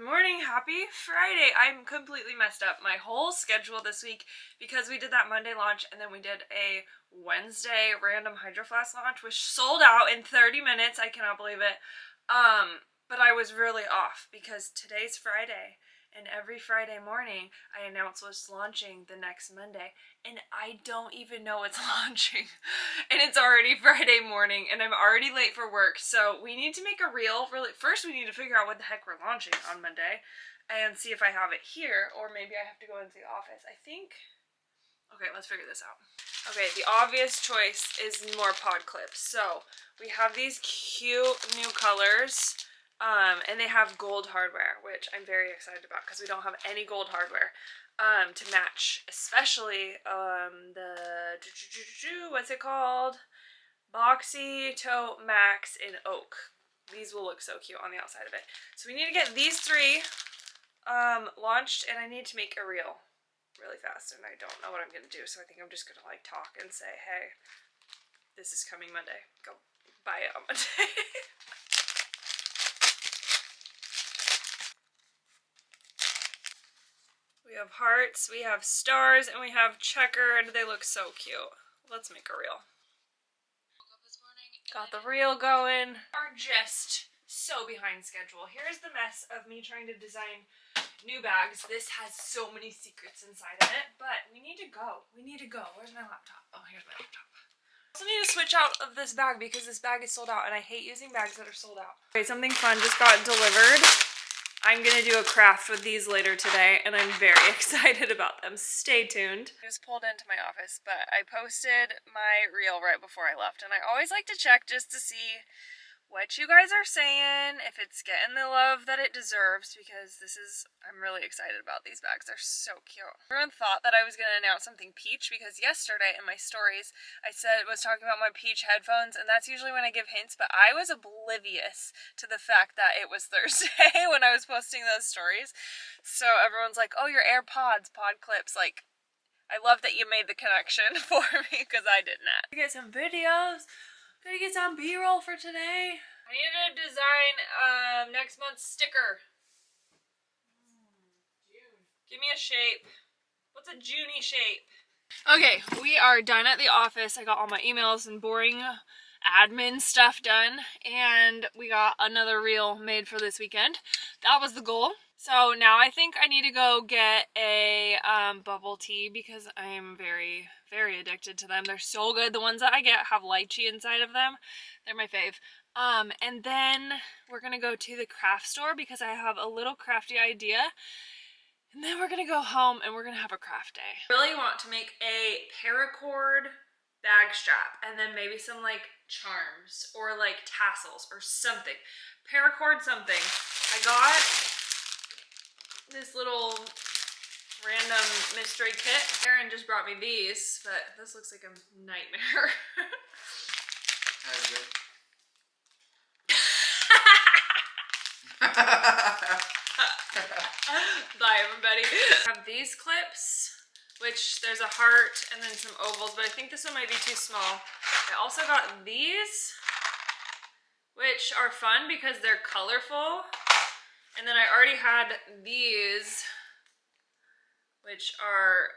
morning, happy Friday. I'm completely messed up my whole schedule this week because we did that Monday launch and then we did a Wednesday random Hydro Flask launch which sold out in 30 minutes. I cannot believe it. But I was really off because today's Friday and every Friday morning I announce what's launching the next Monday and I don't even know it's launching and it's already Friday morning and I'm already late for work. So we need to make a reel. First we need to figure out what the heck we're launching on Monday and see if I have it here, or maybe I have to go into the office. I think, okay, let's figure this out. Okay, the obvious choice is more pod clips. So we have these cute new colors. And they have gold hardware, which I'm very excited about because we don't have any gold hardware to match, especially what's it called? Boxy Tote Max in oak. These will look so cute on the outside of it. So we need to get these three launched, and I need to make a reel really fast, and I don't know what I'm going to do, so I think I'm just going to like talk and say, hey, this is coming Monday. Go buy it on Monday. We have hearts, we have stars, and we have checkered. They look so cute. Let's make a reel. Woke up this morning, got the reel going. Are just so behind schedule. Here's the mess of me trying to design new bags. This has so many secrets inside of it, but we need to go. We need to go. Where's my laptop? Oh, here's my laptop. I also need to switch out of this bag because this bag is sold out, and I hate using bags that are sold out. Okay, something fun just got delivered. I'm gonna do a craft with these later today, and I'm very excited about them. Stay tuned. I just pulled into my office, but I posted my reel right before I left, and I always like to check just to see what you guys are saying, if it's getting the love that it deserves, because I'm really excited about these bags. They're so cute. Everyone thought that I was going to announce something peach, because yesterday in my stories I was talking about my peach headphones, and that's usually when I give hints, but I was oblivious to the fact that it was Thursday when I was posting those stories. So everyone's like, oh, your AirPods, pod clips, like, I love that you made the connection for me, because I did not. Get some videos. Gotta get some B-roll for today. I need to design next month's sticker. June. Give me a shape. What's a Juney shape? Okay, we are done at the office. I got all my emails and boring admin stuff done, and we got another reel made for this weekend. That was the goal. So now I think I need to go get a bubble tea because I am very, very addicted to them. They're so good. The ones that I get have lychee inside of them. They're my fave. And then we're going to go to the craft store because I have a little crafty idea. And then we're going to go home and we're going to have a craft day. I really want to make a paracord bag strap and then maybe some like charms or like tassels or something. Paracord something. I got this little random mystery kit. Erin just brought me these, but this looks like a nightmare. Bye everybody. I have these clips, which there's a heart and then some ovals, but I think this one might be too small. I also got these, which are fun because they're colorful. And then I already had these, which are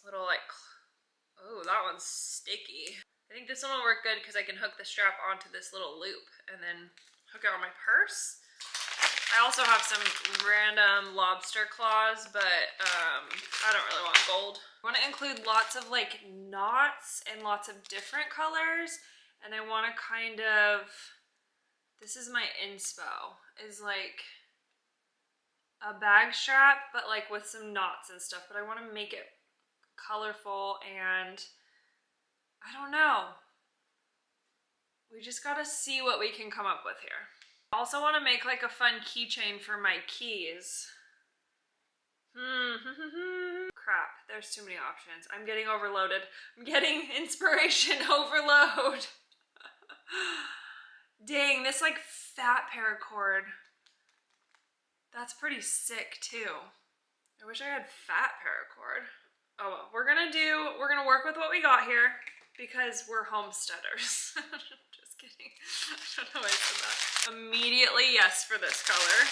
little like, oh, that one's sticky. I think this one will work good because I can hook the strap onto this little loop and then hook it on my purse. I also have some random lobster claws, but I don't really want gold. I want to include lots of like knots and lots of different colors, and I want to kind of, this is my inspo, is like a bag strap, but like with some knots and stuff, but I want to make it colorful, and I don't know. We just gotta see what we can come up with here. I also want to make like a fun keychain for my keys. Crap, there's too many options. I'm getting overloaded. I'm getting inspiration overload. Dang, this like fat paracord. That's pretty sick too. I wish I had fat paracord. Oh well, we're gonna work with what we got here because we're homesteaders. Just kidding. I don't know why I said that. Immediately yes for this color.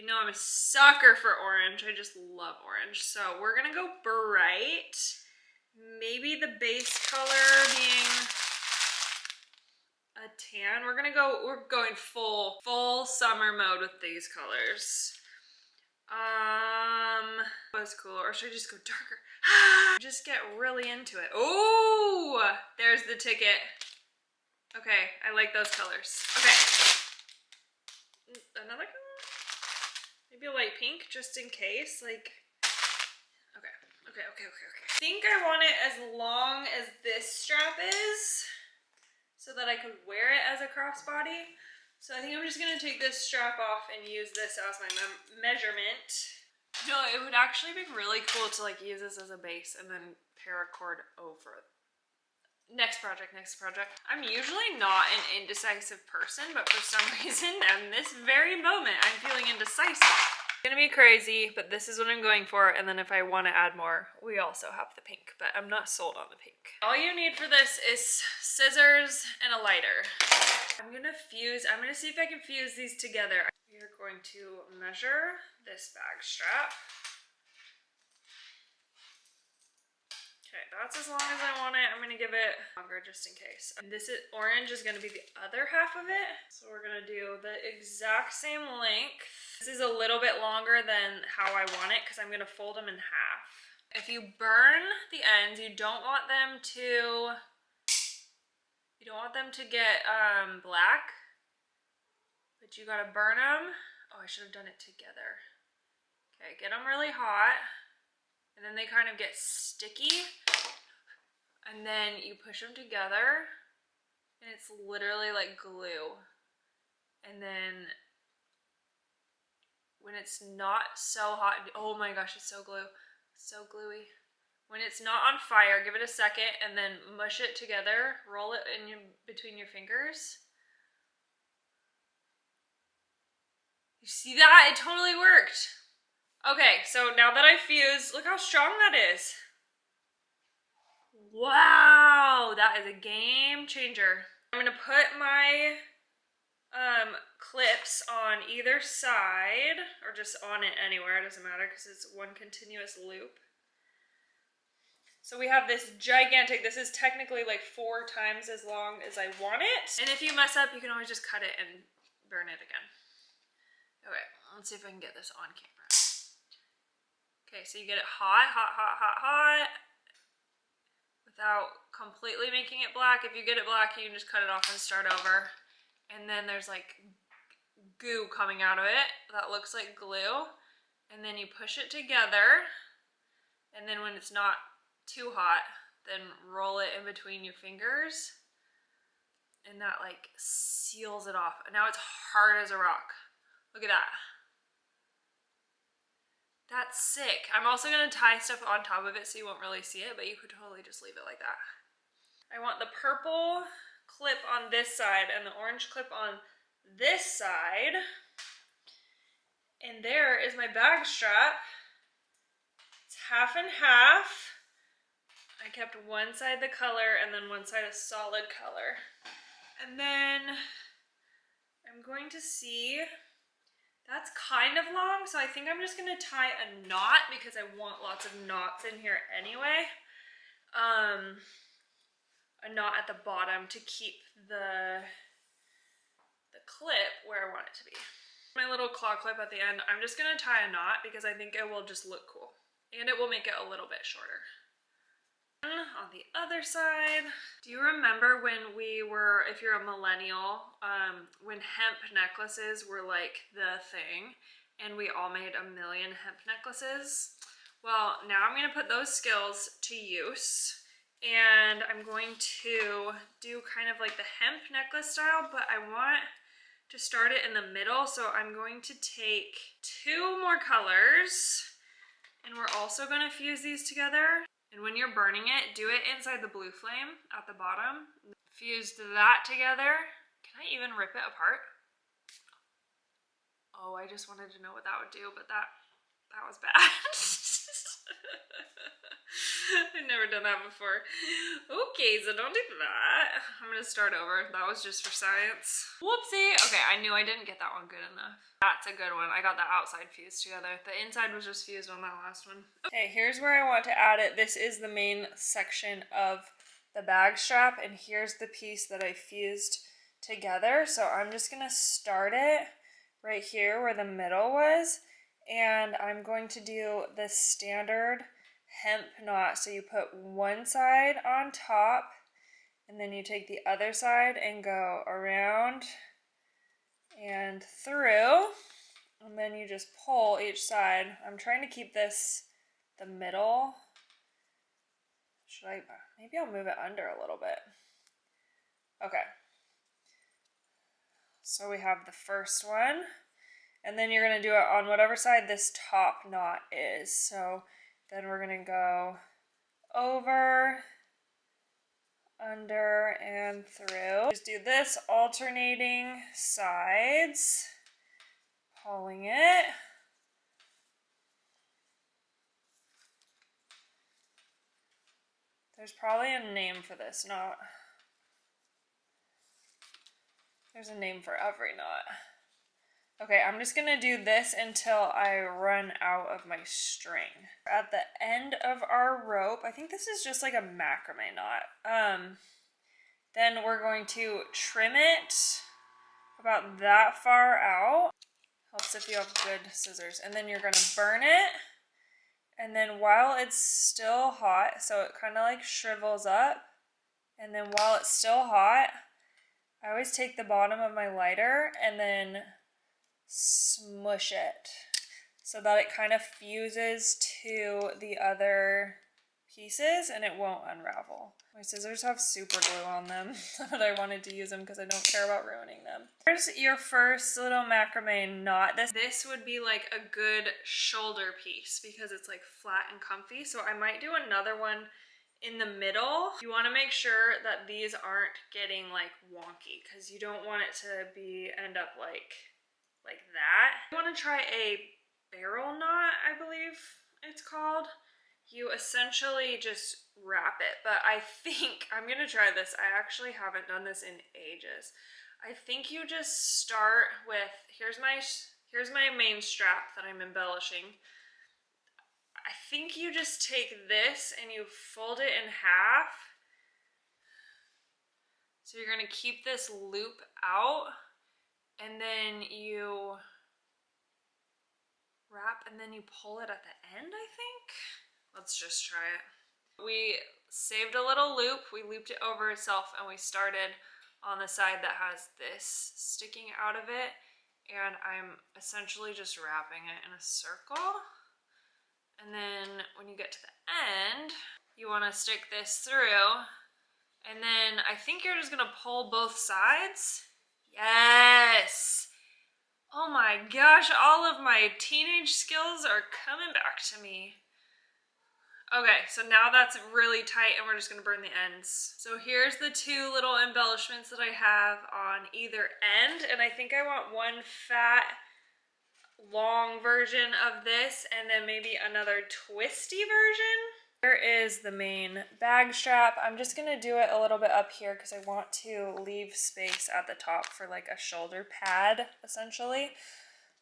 You know I'm a sucker for orange. I just love orange. So we're gonna go bright. Maybe the base color being a tan. We're going full summer mode with these colors. What's cooler? Or should I just go darker? Just get really into it. Oh, there's the ticket. Okay, I like those colors. Okay. Another color? Maybe a light pink, just in case. Like, okay. I think I want it as long as this strap is, so that I could wear it as a crossbody. So I think I'm just gonna take this strap off and use this as my measurement. No, it would actually be really cool to like use this as a base and then paracord over it. Next project. I'm usually not an indecisive person, but for some reason, in this very moment, I'm feeling indecisive. It's gonna be crazy, but this is what I'm going for, and then if I want to add more, we also have the pink, but I'm not sold on the pink. All you need for this is scissors and a lighter. I'm gonna see if I can fuse these together. We are going to measure this bag strap. Okay, that's as long as I want it. I'm gonna give it longer just in case. Orange is gonna be the other half of it. So we're gonna do the exact same length. This is a little bit longer than how I want it because I'm gonna fold them in half. If you burn the ends, you don't want them to get black, but you gotta burn them. Oh, I should have done it together. Okay, get them really hot. And then they kind of get sticky, and then you push them together, and it's literally like glue. And then when it's not so hot, oh my gosh, it's so gluey. When it's not on fire, give it a second, and then mush it together, roll it in between your fingers. You see that? It totally worked. Okay, so now that I fused, look how strong that is. Wow, that is a game changer. I'm gonna put my clips on either side, or just on it anywhere, it doesn't matter because it's one continuous loop. So we have this gigantic, this is technically like 4 times as long as I want it. And if you mess up, you can always just cut it and burn it again. Okay, let's see if I can get this on camera. Okay, so you get it hot, without completely making it black. If you get it black, you can just cut it off and start over. And then there's like goo coming out of it that looks like glue. And then you push it together. And then when it's not too hot, then roll it in between your fingers. And that like seals it off. And now it's hard as a rock. Look at that. That's sick. I'm also gonna tie stuff on top of it so you won't really see it, but you could totally just leave it like that. I want the purple clip on this side and the orange clip on this side. And there is my bag strap. It's half and half. I kept one side the color and then one side a solid color. And then I'm going to see, that's kind of long, so I think I'm just gonna tie a knot because I want lots of knots in here anyway. A knot at the bottom to keep the clip where I want it to be. My little claw clip at the end, I'm just gonna tie a knot because I think it will just look cool. And it will make it a little bit shorter. On the other side, do you remember when we were, if you're a millennial, when hemp necklaces were like the thing and we all made a million hemp necklaces? Well, now I'm going to put those skills to use and I'm going to do kind of like the hemp necklace style, but I want to start it in the middle. So I'm going to take 2 more colors and we're also going to fuse these together. And when you're burning it, do it inside the blue flame at the bottom. Fuse that together. Can I even rip it apart? Oh, I just wanted to know what that would do, but that was bad. I've never done that before. Okay, so don't do that. I'm gonna start over. That was just for science. Whoopsie. Okay, I knew I didn't get that one good enough. That's a good one. I got the outside fused together. The inside was just fused on that last one. Okay, here's where I want to add it. This is the main section of the bag strap, and here's the piece that I fused together. So I'm just gonna start it right here where the middle was, and I'm going to do the standard hemp knot. So you put one side on top, and then you take the other side and go around and through, and then you just pull each side. I'm trying to keep this the middle. Maybe I'll move it under a little bit. Okay. So we have the first one, and then you're going to do it on whatever side this top knot is. So then we're going to go over, under, and through. Just do this alternating sides, pulling it. There's probably a name for this knot. There's a name for every knot. Okay, I'm just gonna do this until I run out of my string. At the end of our rope, I think this is just like a macrame knot. Then we're going to trim it about that far out. Helps if you have good scissors. And then you're gonna burn it. And then while it's still hot, so it kind of like shrivels up, and then while it's still hot, I always take the bottom of my lighter and then smush it so that it kind of fuses to the other pieces and it won't unravel. My scissors have super glue on them, but I wanted to use them because I don't care about ruining them. Here's your first little macrame knot. This would be like a good shoulder piece because it's like flat and comfy. So I might do another one in the middle. You want to make sure that these aren't getting like wonky because you don't want it to end up like that. You want to try a barrel knot, I believe it's called. You essentially just wrap it, but I think I'm gonna try this. I actually haven't done this in ages. I think you just start with, here's my main strap that I'm embellishing. I think you just take this and you fold it in half. So you're gonna keep this loop out, and then you wrap and then you pull it at the end, I think. Let's just try it. We saved a little loop, we looped it over itself, and we started on the side that has this sticking out of it, and I'm essentially just wrapping it in a circle. And then when you get to the end, you want to stick this through, and then I think you're just gonna pull both sides. Yes! Oh my gosh, all of my teenage skills are coming back to me. Okay, so now that's really tight and we're just gonna burn the ends. So here's the two little embellishments that I have on either end, and I think I want one fat, long version of this and then maybe another twisty version. Here is the main bag strap. I'm just gonna do it a little bit up here because I want to leave space at the top for like a shoulder pad, essentially.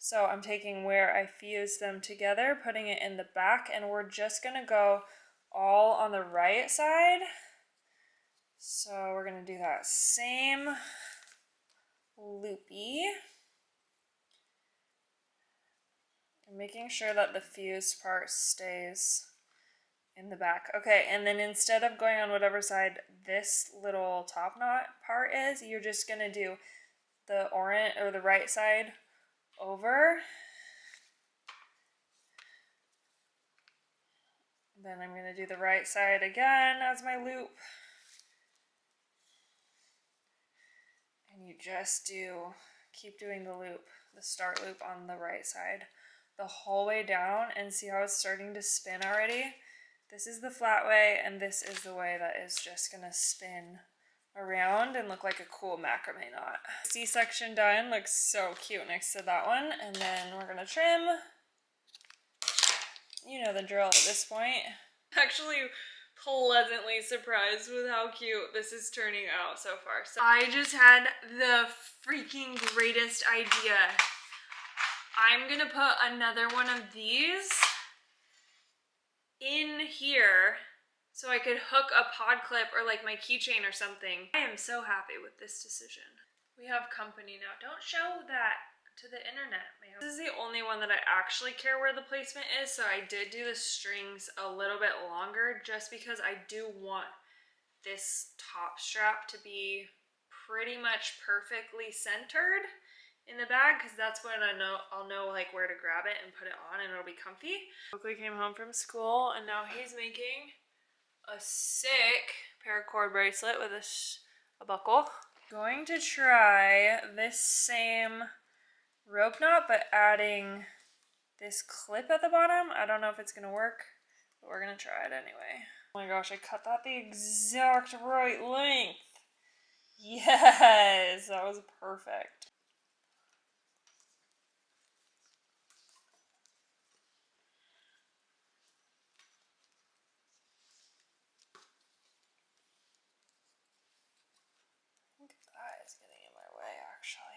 So I'm taking where I fused them together, putting it in the back, and we're just gonna go all on the right side. So we're gonna do that same loopy. And making sure that the fused part stays in the back. Okay, and then instead of going on whatever side this little top knot part is, you're just gonna do the orange or the right side over. Then I'm going to do the right side again as my loop. And you just keep doing the loop, the start loop on the right side the whole way down, and see how it's starting to spin already? This is the flat way, and this is the way that is just going to spin around and look like a cool macrame knot. C-section done, looks so cute next to that one, and then we're gonna trim. You know the drill at this point. Actually pleasantly surprised with how cute this is turning out so far. So I just had the freaking greatest idea. I'm gonna put another one of these in here so I could hook a pod clip or like my keychain or something. I am so happy with this decision. We have company now. Don't show that to the internet, man. This is the only one that I actually care where the placement is, so I did do the strings a little bit longer just because I do want this top strap to be pretty much perfectly centered in the bag, because that's when I'll know like where to grab it and put it on and it'll be comfy. Oakley came home from school and now he's making a sick paracord bracelet with a buckle. Going to try this same rope knot but adding this clip at the bottom. I don't know if it's gonna work, but we're gonna try it anyway. Oh my gosh, I cut that the exact right length. Yes, that was perfect. I think that is getting in my way, actually.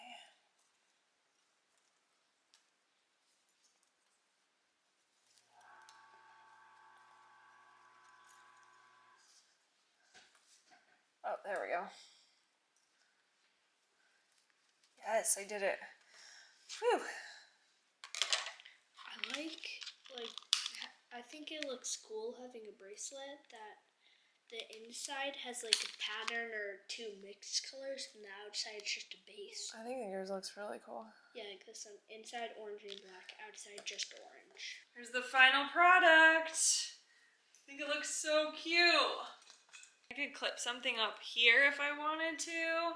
Oh, there we go. Yes, I did it. Whew. I think it looks cool having a bracelet that the inside has like a pattern or two mixed colors and the outside is just a base. I think yours looks really cool. Yeah, like this one. Inside orange and black, outside just orange. Here's the final product. I think it looks so cute. I could clip something up here if I wanted to,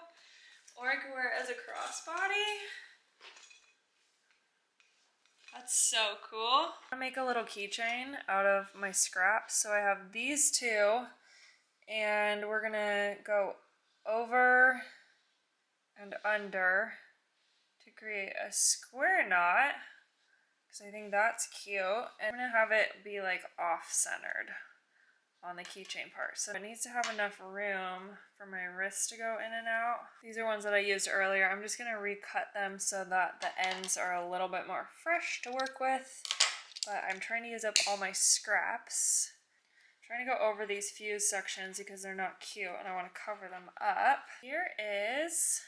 or I could wear it as a crossbody. That's so cool. I'm gonna make a little keychain out of my scraps. So I have these two, and we're gonna go over and under to create a square knot, because I think that's cute. And I'm gonna have it be like off-centered on the keychain part. So it needs to have enough room for my wrist to go in and out. These are ones that I used earlier. I'm just gonna recut them so that the ends are a little bit more fresh to work with. But I'm trying to use up all my scraps. I'm trying to go over these fused sections because they're not cute and I want to cover them up. Here is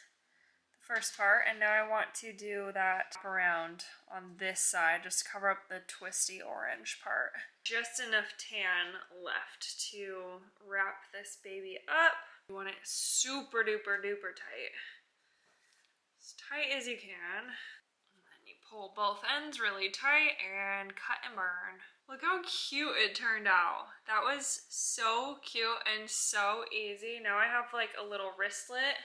the first part, and now I want to do that around on this side, just cover up the twisty orange part. Just enough tan left to wrap this baby up. You want it super duper duper tight. As tight as you can. And then you pull both ends really tight and cut and burn. Look how cute it turned out. That was so cute and so easy. Now I have like a little wristlet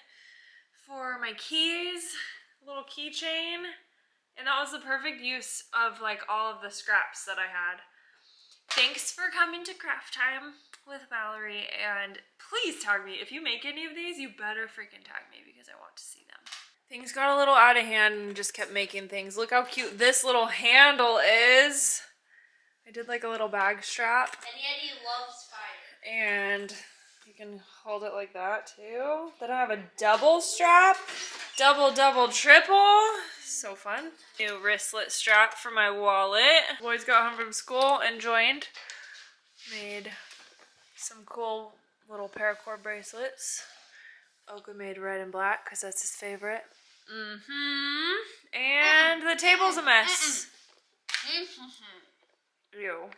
for my keys, a little keychain, and that was the perfect use of like all of the scraps that I had. Thanks for coming to Craft Time with Valerie, and please tag me. If you make any of these, you better freaking tag me because I want to see them. Things got a little out of hand and just kept making things. Look how cute this little handle is. I did like a little bag strap. And yet he loves fire. And you can hold it like that too. Then I have a double strap. Double, triple. So fun. New wristlet strap for my wallet. Boys got home from school and joined. Made some cool little paracord bracelets. Oka made red and black because that's his favorite. And the table's a mess. Ew.